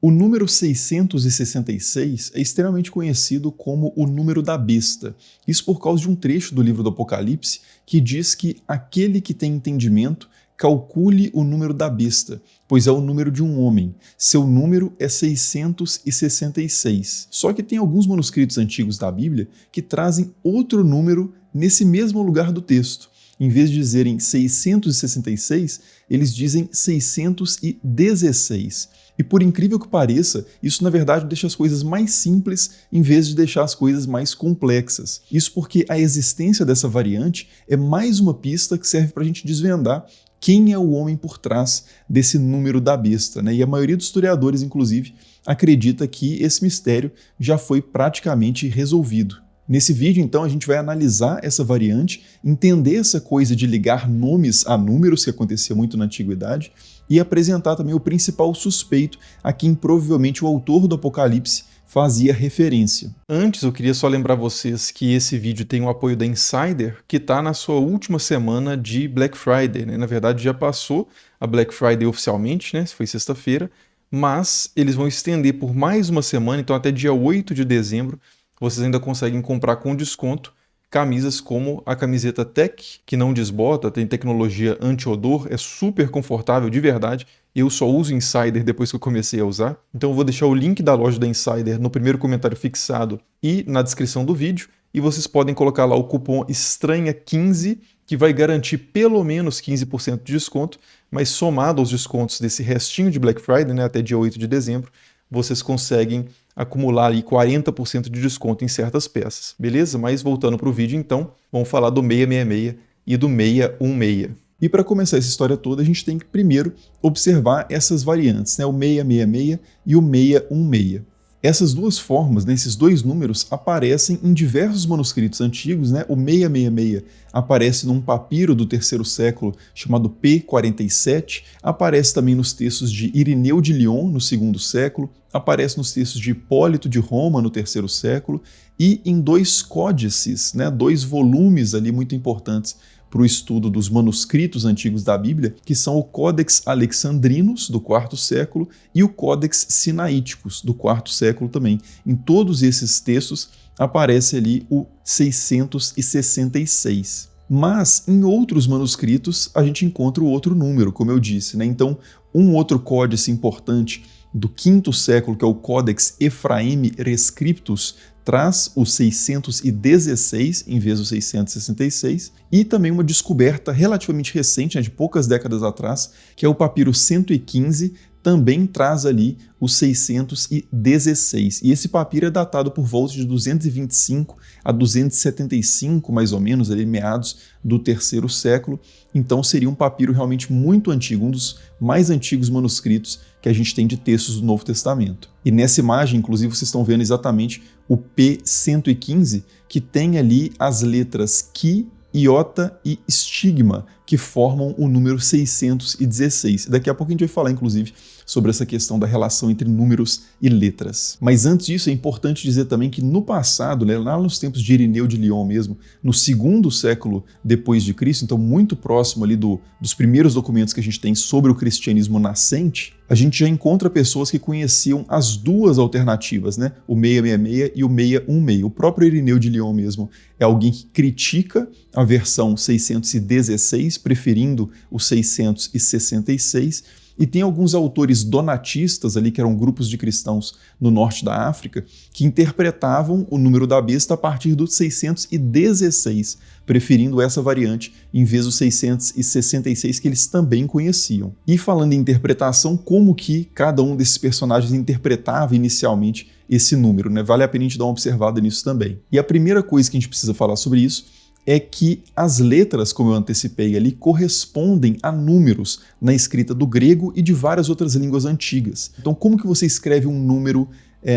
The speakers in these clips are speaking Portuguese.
O número 666 é extremamente conhecido como o número da besta. Isso por causa de um trecho do livro do Apocalipse que diz que aquele que tem entendimento calcule o número da besta, pois é o número de um homem. Seu número é 666. Só que tem alguns manuscritos antigos da Bíblia que trazem outro número nesse mesmo lugar do texto. Em vez de dizerem 666, eles dizem 616. E por incrível que pareça, isso na verdade deixa as coisas mais simples em vez de deixar as coisas mais complexas. Isso porque a existência dessa variante é mais uma pista que serve para a gente desvendar quem é o homem por trás desse número da besta, né? E a maioria dos historiadores, inclusive, acredita que esse mistério já foi praticamente resolvido. Nesse vídeo, então, a gente vai analisar essa variante, entender essa coisa de ligar nomes a números, que acontecia muito na antiguidade, e apresentar também o principal suspeito a quem provavelmente o autor do Apocalipse fazia referência. Antes, eu queria só lembrar vocês que esse vídeo tem o apoio da Insider, que está na sua última semana de Black Friday, né? Na verdade, já passou a Black Friday oficialmente, né? Foi sexta-feira, mas eles vão estender por mais uma semana, então até dia 8 de dezembro, vocês ainda conseguem comprar com desconto camisas como a camiseta Tech, que não desbota, tem tecnologia anti-odor, é super confortável de verdade. Eu só uso Insider depois que eu comecei a usar. Então eu vou deixar o link da loja da Insider no primeiro comentário fixado e na descrição do vídeo. E vocês podem colocar lá o cupom ESTRANHA15, que vai garantir pelo menos 15% de desconto, mas somado aos descontos desse restinho de Black Friday, né, até dia 8 de dezembro, vocês conseguem acumular aí 40% de desconto em certas peças, beleza? Mas voltando para o vídeo então, vamos falar do 666 e do 616. E para começar essa história toda, a gente tem que primeiro observar essas variantes, né? O 666 e o 616. Essas duas formas, né, esses dois números, aparecem em diversos manuscritos antigos, né? O 666 aparece num papiro do terceiro século chamado P47, aparece também nos textos de Irineu de Lyon, no segundo século, aparece nos textos de Hipólito de Roma, no terceiro século, e em dois códices, né, dois volumes ali muito importantes para o estudo dos manuscritos antigos da Bíblia, que são o Codex Alexandrinus, do quarto século, e o Codex Sinaíticus, do quarto século também. Em todos esses textos aparece ali o 666. Mas em outros manuscritos a gente encontra o outro número, como eu disse, né? Então, um outro códice importante do quinto século, que é o Codex Ephraemi Rescriptus, traz o 616 em vez do 666, e também uma descoberta relativamente recente, né, de poucas décadas atrás, que é o papiro 115, também traz ali o 616. E esse papiro é datado por volta de 225 a 275, mais ou menos, ali meados do terceiro século. Então seria um papiro realmente muito antigo, um dos mais antigos manuscritos que a gente tem de textos do Novo Testamento. E nessa imagem, inclusive, vocês estão vendo exatamente o P115, que tem ali as letras Ki, iota e estigma, que formam o número 616. Daqui a pouco a gente vai falar, inclusive, sobre essa questão da relação entre números e letras. Mas antes disso, é importante dizer também que no passado, né, lá nos tempos de Irineu de Lyon mesmo, no segundo século depois de Cristo, então muito próximo ali dos primeiros documentos que a gente tem sobre o cristianismo nascente, a gente já encontra pessoas que conheciam as duas alternativas, né? O 666 e o 616. O próprio Irineu de Lyon mesmo é alguém que critica a versão 616, preferindo o 666, e tem alguns autores donatistas ali, que eram grupos de cristãos no norte da África, que interpretavam o número da besta a partir do 616, preferindo essa variante em vez do 666 que eles também conheciam. E falando em interpretação, como que cada um desses personagens interpretava inicialmente esse número, né? Vale a pena a gente dar uma observada nisso também. E a primeira coisa que a gente precisa falar sobre isso é que as letras, como eu antecipei ali, correspondem a números na escrita do grego e de várias outras línguas antigas. Então, como que você escreve um número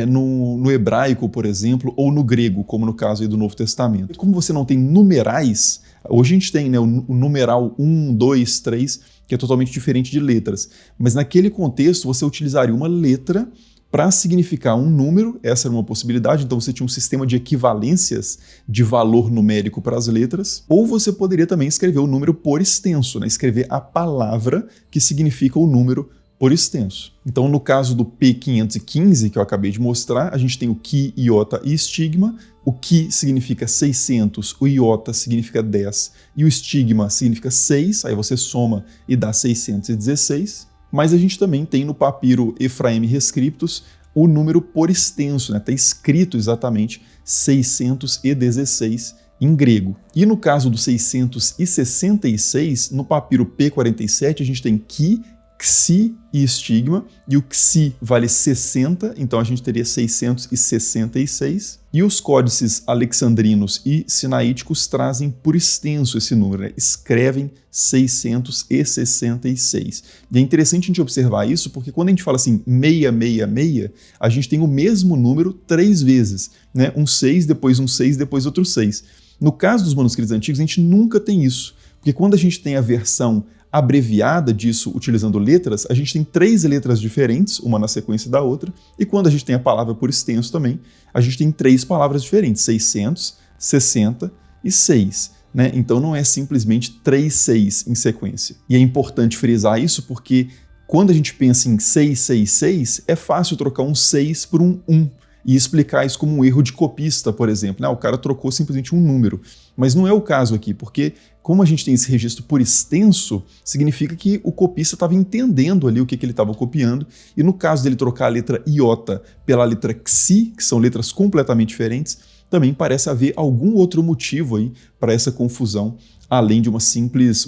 no hebraico, por exemplo, ou no grego, como no caso aí do Novo Testamento? E como você não tem numerais, hoje a gente tem, né, o numeral 1, 2, 3, que é totalmente diferente de letras. Mas naquele contexto, você utilizaria uma letra para significar um número, essa era uma possibilidade, então você tinha um sistema de equivalências de valor numérico para as letras, ou você poderia também escrever o número por extenso, né? Escrever a palavra que significa o número por extenso. Então, no caso do P515, que eu acabei de mostrar, a gente tem o Ki, iota e estigma. O Ki significa 600, o iota significa 10 e o estigma significa 6, aí você soma e dá 616. Mas a gente também tem no papiro Ephraemi Rescriptus o número por extenso, né? Está escrito exatamente 616 em grego. E no caso do 666, no papiro P47, a gente tem Ki, Xi e estigma, e o Xi vale 60, então a gente teria 666. E os códices alexandrinos e sinaíticos trazem por extenso esse número, né? Escrevem 666. E é interessante a gente observar isso, porque quando a gente fala assim 666, a gente tem o mesmo número 3 vezes, né? Um 6, depois um 6, depois outro 6. No caso dos manuscritos antigos, a gente nunca tem isso, porque quando a gente tem a versão abreviada disso utilizando letras, a gente tem 3 letras diferentes, uma na sequência da outra, e quando a gente tem a palavra por extenso também, a gente tem 3 palavras diferentes, 666, né? Então não é simplesmente 3 6 em sequência. E é importante frisar isso porque quando a gente pensa em 666, é fácil trocar um 6 por um 1 e explicar isso como um erro de copista, por exemplo. O cara trocou simplesmente um número. Mas não é o caso aqui, porque como a gente tem esse registro por extenso, significa que o copista estava entendendo ali o que ele estava copiando, e no caso dele trocar a letra iota pela letra xi, que são letras completamente diferentes, também parece haver algum outro motivo aí para essa confusão, além de um simples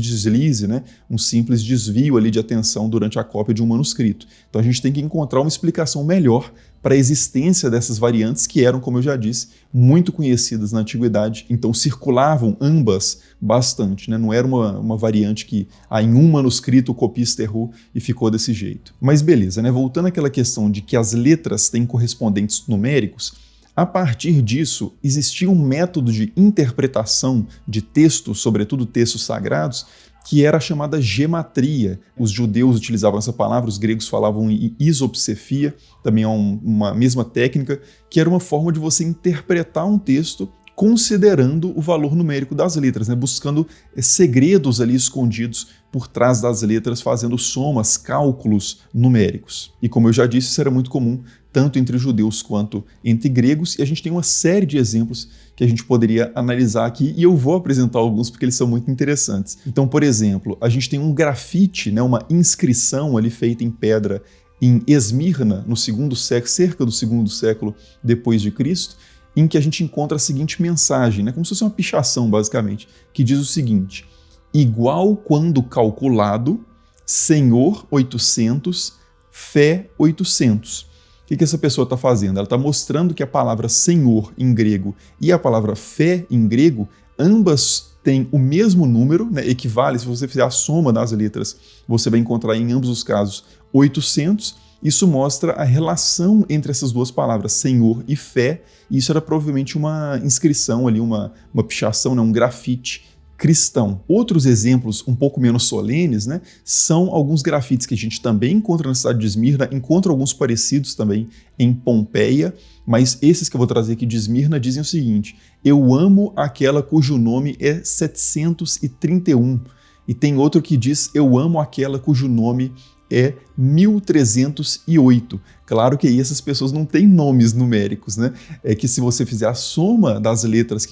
deslize, né? Um simples desvio ali de atenção durante a cópia de um manuscrito. Então a gente tem que encontrar uma explicação melhor para a existência dessas variantes que eram, como eu já disse, muito conhecidas na antiguidade, então circulavam ambas bastante, né? Não era uma variante que em um manuscrito o copista errou e ficou desse jeito. Mas beleza, né? Voltando àquela questão de que as letras têm correspondentes numéricos, a partir disso, existia um método de interpretação de textos, sobretudo textos sagrados, que era a chamada gematria. Os judeus utilizavam essa palavra, os gregos falavam em isopsefia, também é uma mesma técnica, que era uma forma de você interpretar um texto considerando o valor numérico das letras, né? Buscando segredos ali escondidos por trás das letras, fazendo somas, cálculos numéricos. E como eu já disse, isso era muito comum tanto entre judeus quanto entre gregos, e a gente tem uma série de exemplos que a gente poderia analisar aqui, e eu vou apresentar alguns porque eles são muito interessantes. Então, por exemplo, a gente tem um grafite, né, uma inscrição ali feita em pedra em Esmirna, no segundo século, cerca do segundo século depois de Cristo, em que a gente encontra a seguinte mensagem, né, como se fosse uma pichação, basicamente, que diz o seguinte: igual quando calculado, Senhor 800, fé 800. O que essa pessoa está fazendo? Ela está mostrando que a palavra Senhor em grego e a palavra fé em grego, ambas têm o mesmo número, né, equivale, se você fizer a soma das letras, você vai encontrar em ambos os casos 800. Isso mostra a relação entre essas duas palavras, Senhor e fé, e isso era provavelmente uma inscrição ali, uma pichação, né, um grafite cristão. Outros exemplos um pouco menos solenes, né, são alguns grafites que a gente também encontra na cidade de Esmirna, encontra alguns parecidos também em Pompeia, mas esses que eu vou trazer aqui de Esmirna dizem o seguinte: eu amo aquela cujo nome é 731. E tem outro que diz: eu amo aquela cujo nome é 1308. Claro que aí essas pessoas não têm nomes numéricos, né? É que se você fizer a soma das letras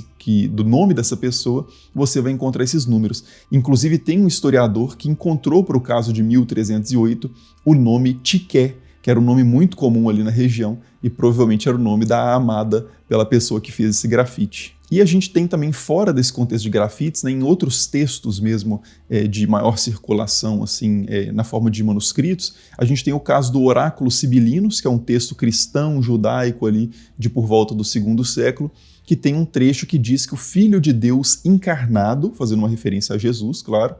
do nome dessa pessoa, você vai encontrar esses números. Inclusive tem um historiador que encontrou para o caso de 1308 o nome Tiqué, que era um nome muito comum ali na região e provavelmente era o nome da amada pela pessoa que fez esse grafite. E a gente tem também, fora desse contexto de grafites, né, em outros textos mesmo de maior circulação, assim, na forma de manuscritos, a gente tem o caso do Oráculo Sibilinos, que é um texto cristão, judaico ali, de por volta do segundo século, que tem um trecho que diz que o Filho de Deus encarnado, fazendo uma referência a Jesus, claro,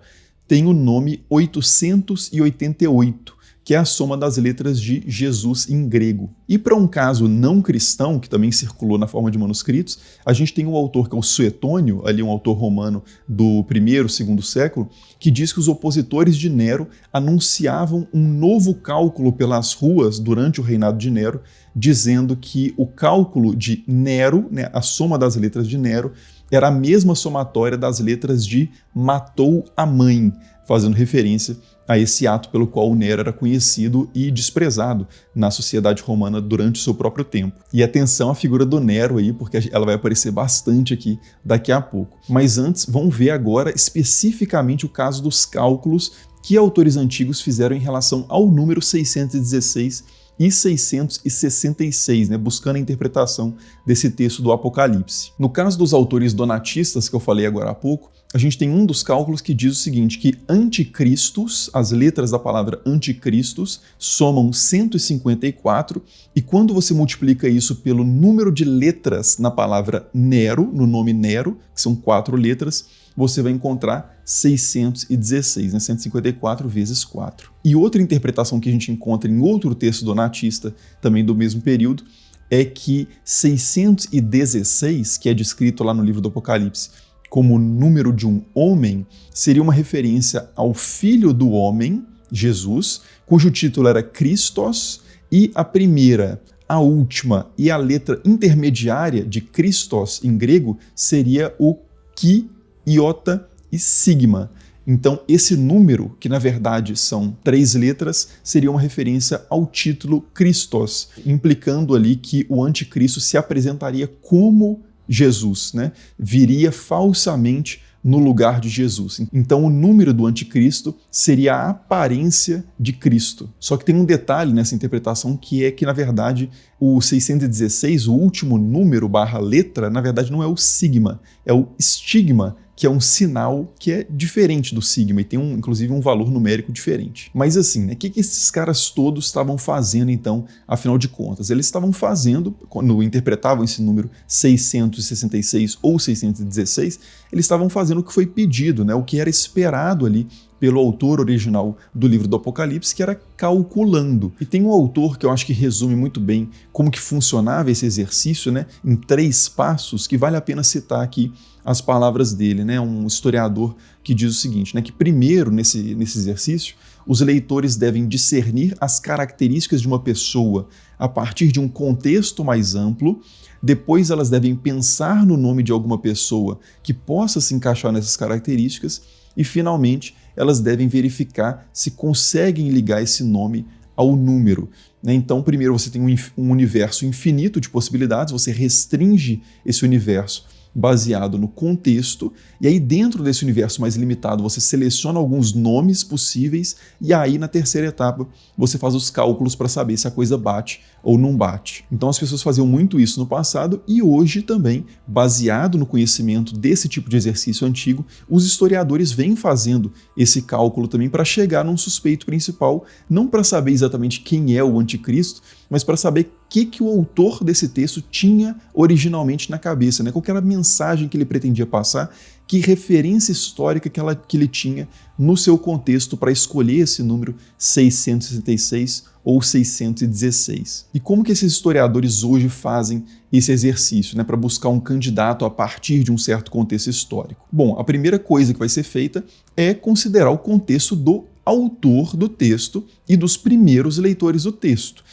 tem o nome 888. Que é a soma das letras de Jesus em grego. E para um caso não cristão, que também circulou na forma de manuscritos, a gente tem um autor que é o Suetônio, ali um autor romano do primeiro, segundo século, que diz que os opositores de Nero anunciavam um novo cálculo pelas ruas durante o reinado de Nero, dizendo que o cálculo de Nero, né, a soma das letras de Nero, era a mesma somatória das letras de matou a mãe, fazendo referência a esse ato pelo qual o Nero era conhecido e desprezado na sociedade romana durante o seu próprio tempo. E atenção à figura do Nero aí, porque ela vai aparecer bastante aqui daqui a pouco. Mas antes, vamos ver agora especificamente o caso dos cálculos que autores antigos fizeram em relação ao número 616 e 666, buscando a interpretação desse texto do Apocalipse. No caso dos autores donatistas, que eu falei agora há pouco, a gente tem um dos cálculos que diz o seguinte, que anticristos, as letras da palavra anticristos, somam 154, e quando você multiplica isso pelo número de letras na palavra Nero, no nome Nero, que são 4 letras, você vai encontrar 616, 154 vezes 4. E outra interpretação que a gente encontra em outro texto donatista, também do mesmo período, é que 616, que é descrito lá no livro do Apocalipse como o número de um homem, seria uma referência ao Filho do Homem, Jesus, cujo título era Christos, e a primeira, a última e a letra intermediária de Christos em grego seria o Chi, Iota e Sigma. Então, esse número, que na verdade são 3 letras, seria uma referência ao título Christos, implicando ali que o anticristo se apresentaria como Jesus, viria falsamente no lugar de Jesus. Então, o número do anticristo seria a aparência de Cristo. Só que tem um detalhe nessa interpretação que é que, na verdade, o 616, o último número / letra, na verdade não é o sigma, é o estigma, que é um sinal que é diferente do sigma e tem, inclusive, um valor numérico diferente. Mas assim, o que esses caras todos estavam fazendo, então, afinal de contas? Eles estavam fazendo, quando interpretavam esse número 666 ou 616, eles estavam fazendo o que foi pedido, o que era esperado ali pelo autor original do livro do Apocalipse, que era calculando. E tem um autor que eu acho que resume muito bem como que funcionava esse exercício, em 3 passos, que vale a pena citar aqui as palavras dele, um historiador que diz o seguinte, que primeiro, nesse exercício, os leitores devem discernir as características de uma pessoa a partir de um contexto mais amplo, depois elas devem pensar no nome de alguma pessoa que possa se encaixar nessas características e, finalmente, elas devem verificar se conseguem ligar esse nome ao número. Então, primeiro você tem um universo infinito de possibilidades, você restringe esse universo baseado no contexto, e aí dentro desse universo mais limitado você seleciona alguns nomes possíveis, e aí na terceira etapa você faz os cálculos para saber se a coisa bate ou não bate. Então as pessoas faziam muito isso no passado, e hoje também, baseado no conhecimento desse tipo de exercício antigo, os historiadores vêm fazendo esse cálculo também para chegar num suspeito principal, não para saber exatamente quem é o anticristo, mas para saber o que o autor desse texto tinha originalmente na cabeça, qual era a mensagem que ele pretendia passar, que referência histórica que ele tinha no seu contexto para escolher esse número 666 ou 616. E como que esses historiadores hoje fazem esse exercício, para buscar um candidato a partir de um certo contexto histórico? Bom, a primeira coisa que vai ser feita é considerar o contexto do autor do texto e dos primeiros leitores do texto.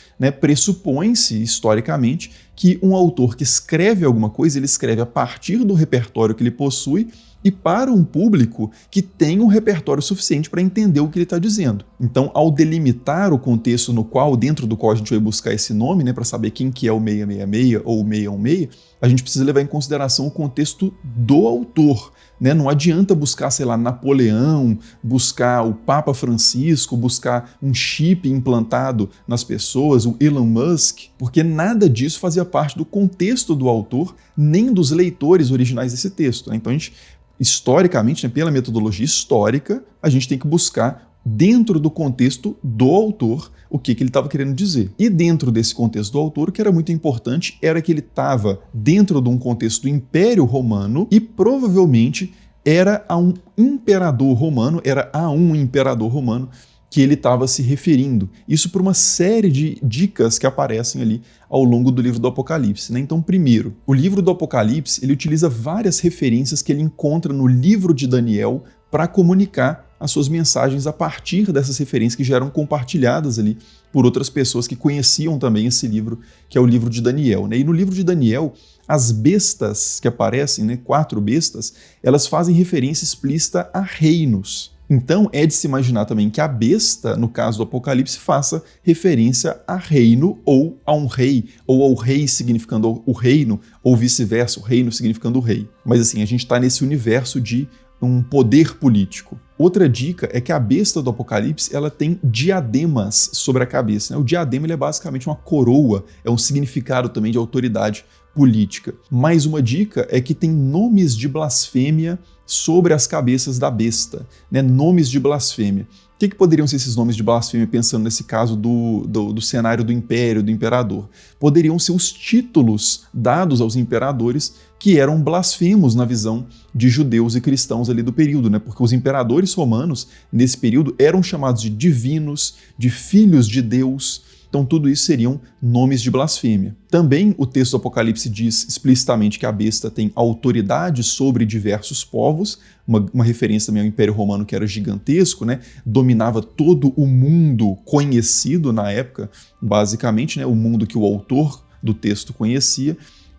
Pressupõe-se, historicamente, que um autor que escreve alguma coisa, ele escreve a partir do repertório que ele possui e para um público que tem um repertório suficiente para entender o que ele está dizendo. Então, ao delimitar o contexto dentro do qual a gente vai buscar esse nome, para saber quem que é o 666 ou o 616, a gente precisa levar em consideração o contexto do autor. Não adianta buscar, Napoleão, buscar o Papa Francisco, buscar um chip implantado nas pessoas, o Elon Musk, porque nada disso fazia parte do contexto do autor, nem dos leitores originais desse texto. Então, a gente, historicamente, pela metodologia histórica, a gente tem que buscar dentro do contexto do autor o que ele estava querendo dizer. E dentro desse contexto do autor, o que era muito importante era que ele estava dentro de um contexto do Império Romano e provavelmente era a um imperador romano que ele estava se referindo. Isso por uma série de dicas que aparecem ali ao longo do livro do Apocalipse. Então, primeiro, o livro do Apocalipse ele utiliza várias referências que ele encontra no livro de Daniel para comunicar as suas mensagens a partir dessas referências que já eram compartilhadas ali por outras pessoas que conheciam também esse livro, que é o livro de Daniel. E no livro de Daniel, as bestas que aparecem, 4 bestas, elas fazem referência explícita a reinos. Então é de se imaginar também que a besta, no caso do Apocalipse, faça referência a reino ou a um rei, ou ao rei significando o reino, ou vice-versa, o reino significando o rei. Mas assim, a gente está nesse universo de um poder político. Outra dica é que a besta do Apocalipse ela tem diademas sobre a cabeça, né? O diadema ele é basicamente uma coroa, é um significado também de autoridade política. Mais uma dica é que tem nomes de blasfêmia sobre as cabeças da besta, né? Nomes de blasfêmia. O que poderiam ser esses nomes de blasfêmia, pensando nesse caso do cenário do império, do imperador? Poderiam ser os títulos dados aos imperadores que eram blasfemos na visão de judeus e cristãos ali do período, né? Porque os imperadores romanos, nesse período, eram chamados de divinos, de filhos de Deus. Então tudo isso seriam nomes de blasfêmia. Também o texto do Apocalipse diz explicitamente que a besta tem autoridade sobre diversos povos, uma referência também ao Império Romano que era gigantesco, né? Dominava todo o mundo conhecido na época, basicamente, né? O mundo que o autor do texto conhecia.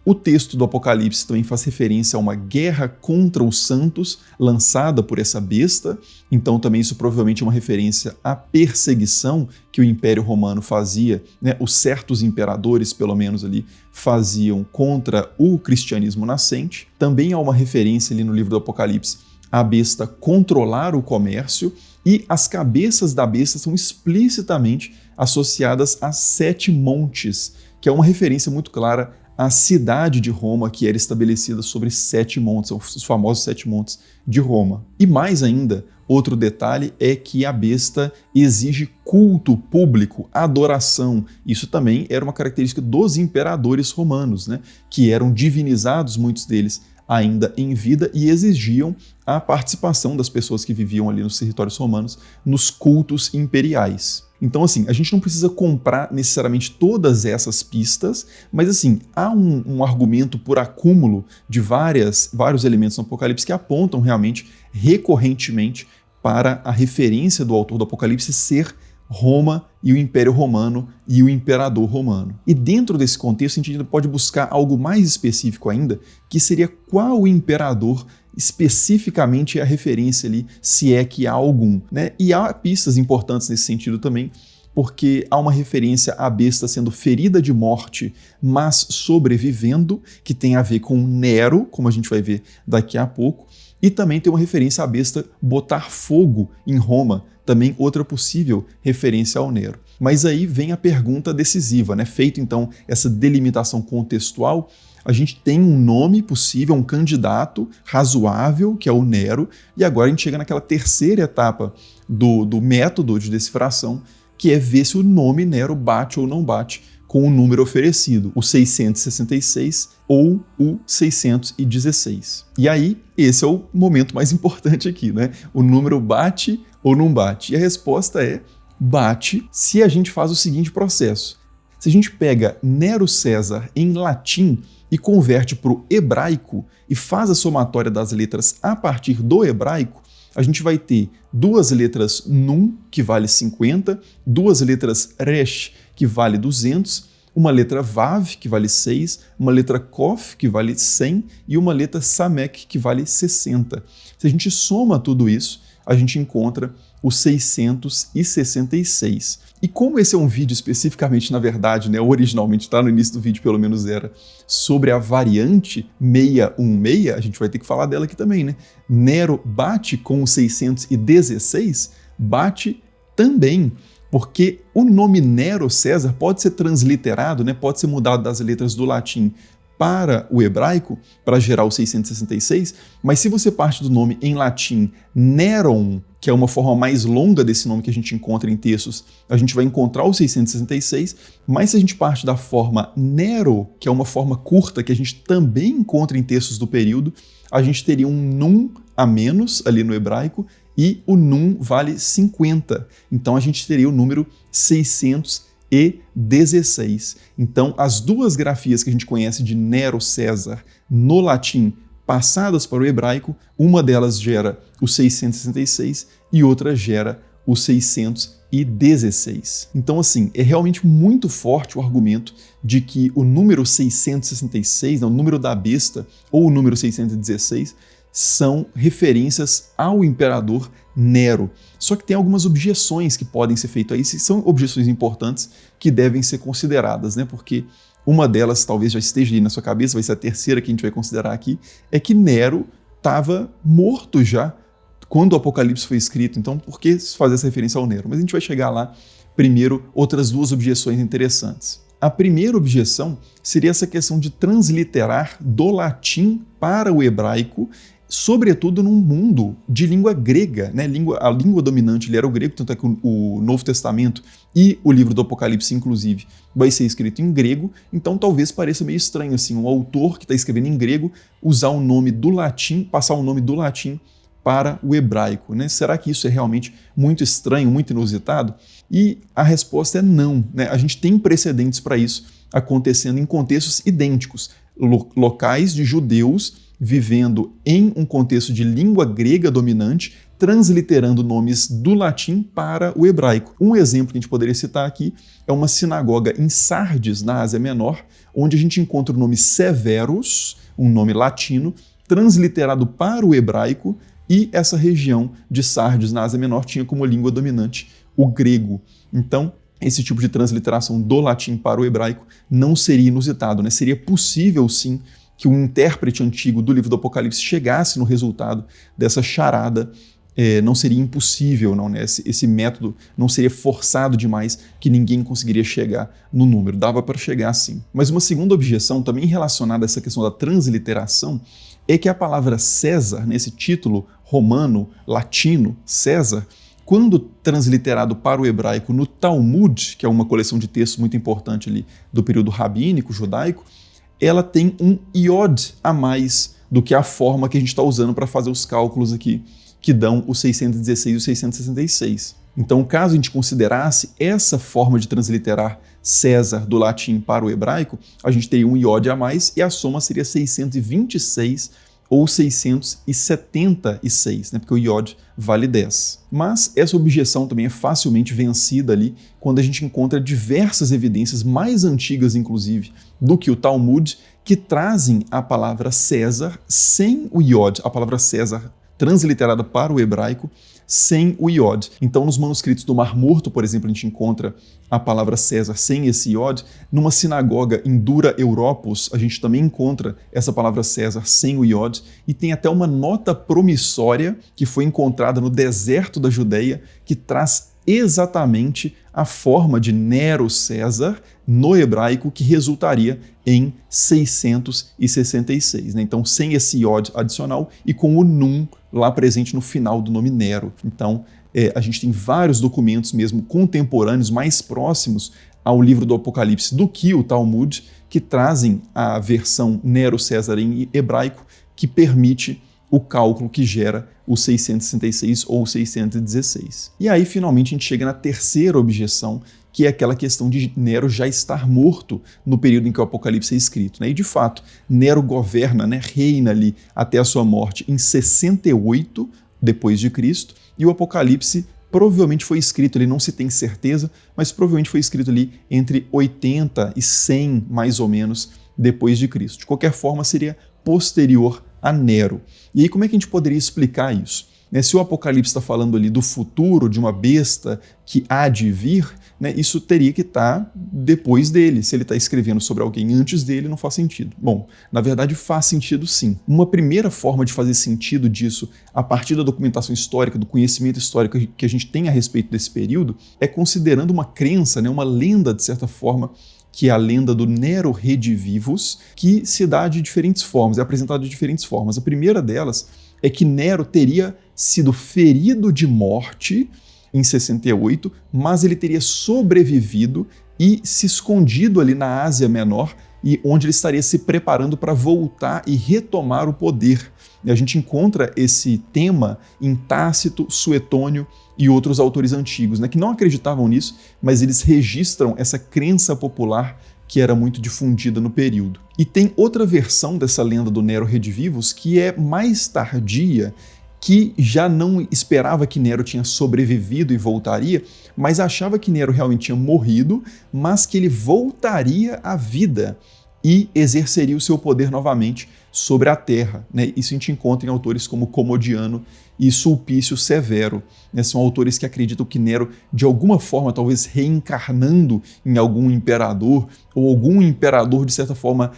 O texto do Apocalipse também faz referência a uma guerra contra os santos lançada por essa besta, então também isso provavelmente é uma referência à perseguição que o Império Romano fazia, né? Os certos imperadores, pelo menos ali, faziam contra o cristianismo nascente. Também há uma referência ali no livro do Apocalipse à besta controlar o comércio, e as cabeças da besta são explicitamente associadas a 7 montes, que é uma referência muito clara à cidade de Roma, que era estabelecida sobre 7 montes, os famosos 7 montes de Roma. E mais ainda, outro detalhe é que a besta exige culto público, adoração. Isso também era uma característica dos imperadores romanos, né? Que eram divinizados, muitos deles ainda em vida, e exigiam a participação das pessoas que viviam ali nos territórios romanos nos cultos imperiais. Então, assim, a gente não precisa comprar necessariamente todas essas pistas, mas, assim, há um argumento por acúmulo de vários elementos no Apocalipse que apontam realmente, recorrentemente, para a referência do autor do Apocalipse ser Roma e o Império Romano e o Imperador Romano. E dentro desse contexto, a gente ainda pode buscar algo mais específico ainda, que seria qual imperador especificamente é a referência ali, se é que há algum, né? E há pistas importantes nesse sentido também, porque há uma referência à besta sendo ferida de morte, mas sobrevivendo, que tem a ver com Nero, como a gente vai ver daqui a pouco, e também tem uma referência à besta botar fogo em Roma, também outra possível referência ao Nero. Mas aí vem a pergunta decisiva, né? Feito então essa delimitação contextual, a gente tem um nome possível, um candidato razoável, que é o Nero, e agora a gente chega naquela terceira etapa do método de decifração, que é ver se o nome Nero bate ou não bate com o número oferecido, o 666 ou o 616. E aí, esse é o momento mais importante aqui, né? O número bate ou não bate? E a resposta é bate se a gente faz o seguinte processo. Se a gente pega Nero César em latim e converte para o hebraico e faz a somatória das letras a partir do hebraico, a gente vai ter 2 letras Num, que vale 50, 2 letras Resh, que vale 200, uma letra Vav, que vale 6, uma letra Kof, que vale 100, e uma letra Samek, que vale 60. Se a gente soma tudo isso, a gente encontra o 666. E como esse é um vídeo especificamente, na verdade, né, originalmente, tá no início do vídeo pelo menos era, sobre a variante 616, a gente vai ter que falar dela aqui também, né? Nero bate com o 616? Bate também, porque o nome Nero César pode ser transliterado, né, pode ser mudado das letras do latim para o hebraico, para gerar o 666, mas se você parte do nome em latim Neron, que é uma forma mais longa desse nome que a gente encontra em textos, a gente vai encontrar o 666, mas se a gente parte da forma Nero, que é uma forma curta que a gente também encontra em textos do período, a gente teria um num a menos ali no hebraico, e o num vale 50. Então a gente teria o número 616. Então, as 2 grafias que a gente conhece de Nero César no latim passadas para o hebraico, uma delas gera o 666 e outra gera o 616. Então, assim, é realmente muito forte o argumento de que o número 666, o número da besta, ou o número 616, são referências ao imperador Nero. Só que tem algumas objeções que podem ser feitas aí, são objeções importantes que devem ser consideradas, né? Porque uma delas talvez já esteja aí na sua cabeça, vai ser a terceira que a gente vai considerar aqui, é que Nero estava morto já quando o Apocalipse foi escrito. Então, por que fazer essa referência ao Nero? Mas a gente vai chegar lá. Primeiro, outras duas objeções interessantes. A primeira objeção seria essa questão de transliterar do latim para o hebraico, sobretudo num mundo de língua grega, né? A língua dominante ali era o grego, tanto é que o Novo Testamento e o livro do Apocalipse, inclusive, vai ser escrito em grego, então talvez pareça meio estranho assim, um autor que está escrevendo em grego usar o nome do latim, passar o nome do latim para o hebraico, né? Será que isso é realmente muito estranho, muito inusitado? E a resposta é não, né? A gente tem precedentes para isso acontecendo em contextos idênticos, locais de judeus vivendo em um contexto de língua grega dominante, transliterando nomes do latim para o hebraico. Um exemplo que a gente poderia citar aqui é uma sinagoga em Sardes, na Ásia Menor, onde a gente encontra o nome Severus, um nome latino, transliterado para o hebraico, e essa região de Sardes, na Ásia Menor, tinha como língua dominante o grego. Então, esse tipo de transliteração do latim para o hebraico não seria inusitado, né? Seria possível, sim, que um intérprete antigo do livro do Apocalipse chegasse no resultado dessa charada. Não seria impossível, não, né? Esse método não seria forçado demais que ninguém conseguiria chegar no número. Dava para chegar, sim. Mas uma segunda objeção, também relacionada a essa questão da transliteração, é que a palavra César, nesse título romano, latino, César, quando transliterado para o hebraico no Talmud, que é uma coleção de textos muito importante ali do período rabínico, judaico, ela tem um iod a mais do que a forma que a gente está usando para fazer os cálculos aqui, que dão os 616 e os 666. Então, caso a gente considerasse essa forma de transliterar César do latim para o hebraico, a gente teria um iod a mais e a soma seria 626 ou 676, né? Porque o iod vale 10. Mas essa objeção também é facilmente vencida ali quando a gente encontra diversas evidências mais antigas, inclusive, do que o Talmud, que trazem a palavra César sem o iod, a palavra César transliterada para o hebraico, sem o iod. Então, nos manuscritos do Mar Morto, por exemplo, a gente encontra a palavra César sem esse iod. Numa sinagoga em Dura Europos, a gente também encontra essa palavra César sem o iod. E tem até uma nota promissória que foi encontrada no deserto da Judeia, que traz exatamente a forma de Nero César no hebraico, que resultaria em 666, né? Então, sem esse iod adicional e com o num lá presente no final do nome Nero. Então, a gente tem vários documentos mesmo contemporâneos, mais próximos ao livro do Apocalipse do que o Talmud, que trazem a versão Nero César em hebraico, que permite o cálculo que gera os 666 ou 616. E aí, finalmente, a gente chega na terceira objeção, que é aquela questão de Nero já estar morto no período em que o Apocalipse é escrito, né? E, de fato, Nero governa, né, reina ali até a sua morte em 68 depois de Cristo, e o Apocalipse provavelmente foi escrito ali, não se tem certeza, mas provavelmente foi escrito ali entre 80 e 100, mais ou menos, depois de Cristo. De qualquer forma, seria posterior a Nero. E aí, como é que a gente poderia explicar isso? Se o Apocalipse está falando ali do futuro, de uma besta que há de vir, né, isso teria que estar depois dele. Se ele está escrevendo sobre alguém antes dele, não faz sentido. Bom, na verdade faz sentido sim. Uma primeira forma de fazer sentido disso, a partir da documentação histórica, do conhecimento histórico que a gente tem a respeito desse período, é considerando uma crença, né, uma lenda, de certa forma, que é a lenda do Nero Redivivus, que se dá de diferentes formas, é apresentada de diferentes formas. A primeira delas é que Nero teria sido ferido de morte em 68, mas ele teria sobrevivido e se escondido ali na Ásia Menor, e onde ele estaria se preparando para voltar e retomar o poder. E a gente encontra esse tema em Tácito, Suetônio e outros autores antigos, né, que não acreditavam nisso, mas eles registram essa crença popular que era muito difundida no período. E tem outra versão dessa lenda do Nero Redivivus que é mais tardia, que já não esperava que Nero tinha sobrevivido e voltaria, mas achava que Nero realmente tinha morrido, mas que ele voltaria à vida e exerceria o seu poder novamente sobre a Terra, né? Isso a gente encontra em autores como Comodiano e Sulpício Severo, né? São autores que acreditam que Nero, de alguma forma, talvez reencarnando em algum imperador, ou algum imperador, de certa forma,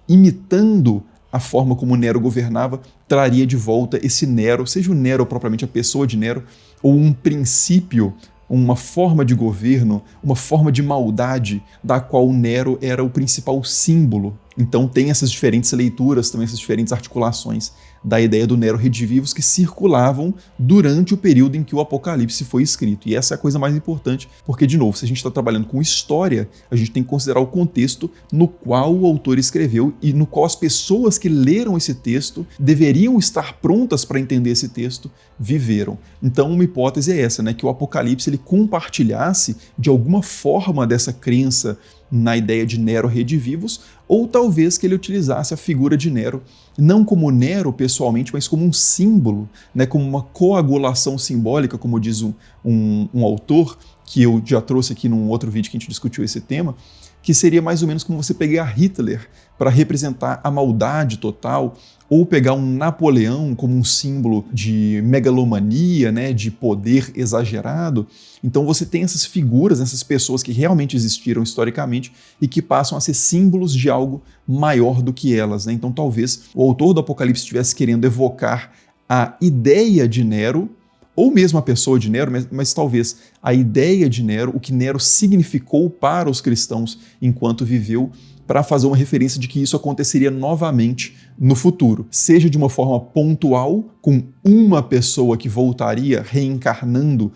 imitando a forma como Nero governava, traria de volta esse Nero, seja o Nero propriamente a pessoa de Nero, ou um princípio, uma forma de governo, uma forma de maldade da qual Nero era o principal símbolo. Então tem essas diferentes leituras, também essas diferentes articulações da ideia do Nero redivivus que circulavam durante o período em que o Apocalipse foi escrito. E essa é a coisa mais importante, porque, de novo, se a gente está trabalhando com história, a gente tem que considerar o contexto no qual o autor escreveu e no qual as pessoas que leram esse texto deveriam estar prontas para entender esse texto, viveram. Então, uma hipótese é essa, né, que o Apocalipse ele compartilhasse de alguma forma dessa crença na ideia de Nero redivivus, ou talvez que ele utilizasse a figura de Nero, não como Nero pessoalmente, mas como um símbolo, né, como uma coagulação simbólica, como diz um autor, que eu já trouxe aqui num outro vídeo que a gente discutiu esse tema, que seria mais ou menos como você pegar Hitler para representar a maldade total, ou pegar um Napoleão como um símbolo de megalomania, né, de poder exagerado. Então você tem essas figuras, essas pessoas que realmente existiram historicamente e que passam a ser símbolos de algo maior do que elas, né? Então talvez o autor do Apocalipse estivesse querendo evocar a ideia de Nero, ou mesmo a pessoa de Nero, mas talvez a ideia de Nero, o que Nero significou para os cristãos enquanto viveu, para fazer uma referência de que isso aconteceria novamente no futuro, seja de uma forma pontual, com uma pessoa que voltaria reencarnando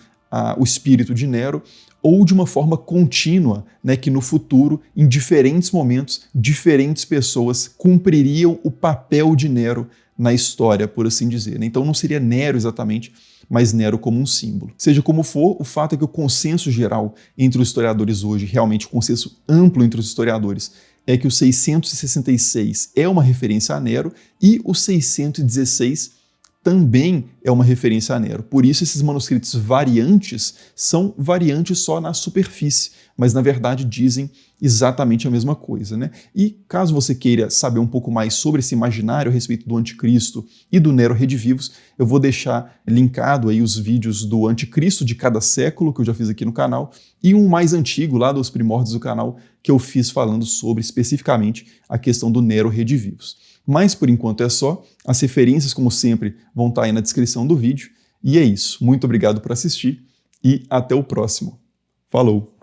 o espírito de Nero, ou de uma forma contínua, né, que no futuro, em diferentes momentos, diferentes pessoas cumpririam o papel de Nero na história, por assim dizer. Então não seria Nero exatamente, mas Nero como um símbolo. Seja como for, o fato é que o consenso geral entre os historiadores hoje, realmente o consenso amplo entre os historiadores, é que o 666 é uma referência a Nero e o 616 também é uma referência a Nero. Por isso esses manuscritos variantes são variantes só na superfície, mas na verdade dizem exatamente a mesma coisa, né? E caso você queira saber um pouco mais sobre esse imaginário a respeito do Anticristo e do Nero redivivus, eu vou deixar linkado aí os vídeos do Anticristo de cada século que eu já fiz aqui no canal e um mais antigo lá dos primórdios do canal que eu fiz falando sobre especificamente a questão do Nero redivivus. Mas por enquanto é só, as referências como sempre vão estar aí na descrição do vídeo e é isso. Muito obrigado por assistir e até o próximo. Falou!